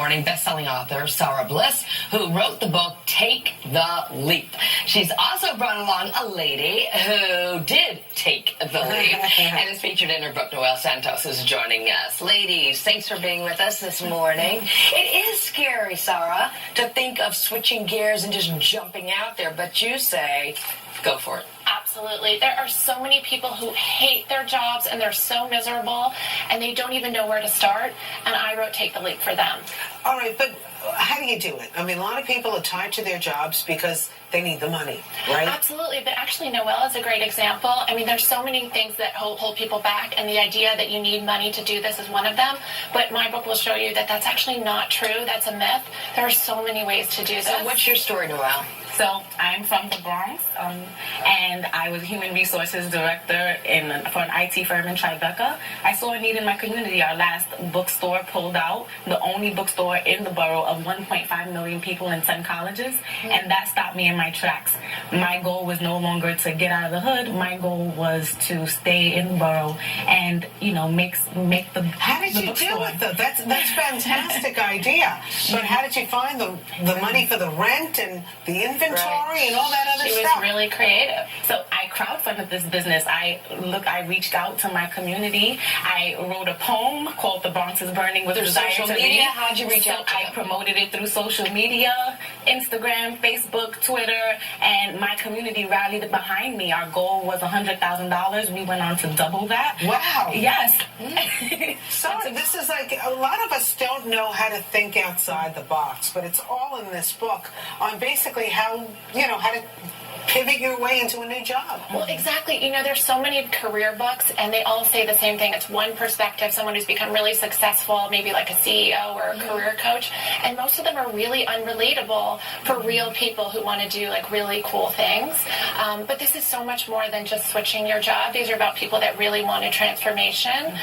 Morning best-selling author Sara Bliss, who wrote the book Take the Leap. She's also brought along a lady who did take the leap and is featured in her book. Noel Santos is joining us. Ladies, thanks for being with us this morning. It is scary, Sara, to think of switching gears and just jumping out there, but you say, go for it. Absolutely. There are so many people who hate their jobs and they're so miserable and they don't even know where to start. And I wrote Take the Leap for them. All right, but how do you do it? I mean, a lot of people are tied to their jobs because they need the money, right? Absolutely, but actually Noel is a great example. I mean, there's so many things that hold people back, and the idea that you need money to do this is one of them. But my book will show you that that's actually not true. That's a myth. There are so many ways to do this. So what's your story, Noel? So I'm from the Bronx, and I was human resources director for an IT firm in Tribeca. I saw a need in my community. Our last bookstore pulled out, the only bookstore in the borough of 1.5 million people in 10 colleges, and that stopped me in my tracks. My goal was no longer to get out of the hood. My goal was to stay in the borough and, you know, make the How did you do it, though? That's fantastic idea. But how did you find the money for the rent and the inventory and all that other stuff? She was really creative. So I crowdfunded this business. I reached out to my community. I wrote a poem called "The Bronx is Burning" with desire social to media. leave. How'd you reach out to I them? promoted it through social media, Instagram, Facebook, Twitter, and my community rallied behind me. Our goal was $100,000. We went on to double that. Wow. Yes. So this is like, a lot of us don't know how to think outside the box, but it's all in this book on basically how to pivot your way into a new job. Well, exactly. You know, there's so many career books, and they all say the same thing. It's one perspective, someone who's become really successful, maybe like a CEO or a career coach, and most of them are really unrelatable for real people who want to do, like, really cool things. But this is so much more than just switching your job. These are about people that really want a transformation.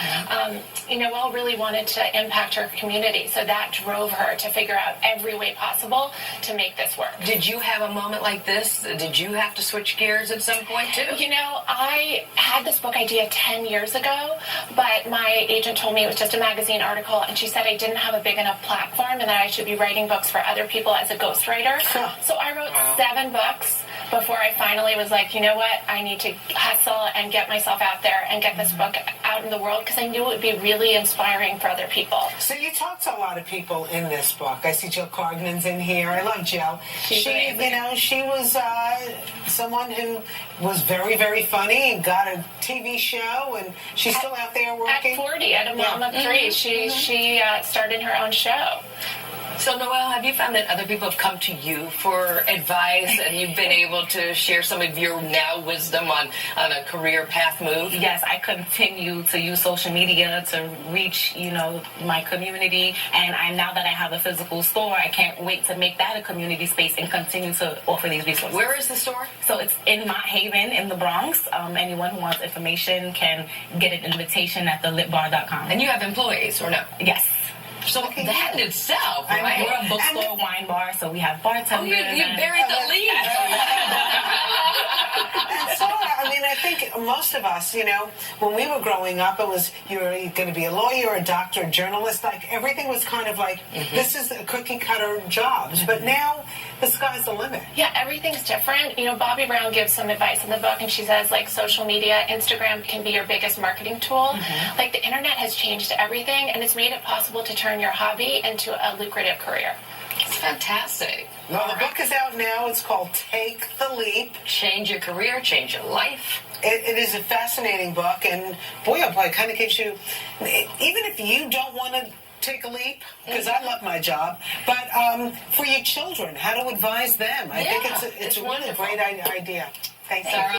Noelle really wanted to impact her community, so that drove her to figure out every way possible to make this work. Did you have a moment like this? Did you have to switch gears at some point, too? You know, I had this book idea 10 years ago, but my agent told me it was just a magazine article, and she said I didn't have a big enough platform and that I should be writing books for other people as a ghostwriter. So I wrote 7 books before I finally was like, you know what, I need to hustle and get myself out there and get this book out in the world, because I knew it would be really inspiring for other people. So you talk to a lot of people in this book. I see Jill Cargnan's in here. I love Jill. She was someone who was very, very funny and got a TV show, and she's still out there working. At 40, at a mom of 3, she started her own show. So, Noel, have you found that other people have come to you for advice and you've been able to share some of your now wisdom on a career path move? Yes, I continue to use social media to reach, my community. And now that I have a physical store, I can't wait to make that a community space and continue to offer these resources. Where is the store? So it's in Mount Haven in the Bronx. Anyone who wants information can get an invitation at thelitbar.com. And you have employees, or no? Yes. So that in itself, We're right? a bookstore, wine bar, so we have bartenders. You buried the lead. And Sara, I think most of us, when we were growing up, it was you're going to be a lawyer, a doctor, a journalist. Like, everything was kind of like, this is the cookie-cutter jobs. But now, the sky's the limit. Yeah, everything's different. Bobby Brown gives some advice in the book, and she says, like, social media, Instagram can be your biggest marketing tool. Like, the internet has changed everything, and it's made it possible to turn your hobby into a lucrative career. It's fantastic. Well, the book is out now. It's called Take the Leap. Change your career, change your life. It is a fascinating book, and boy, oh boy, it kind of gives you, even if you don't want to take a leap, because I love my job, but for your children, how to advise them. I think it's a really great idea. Thanks, Sara.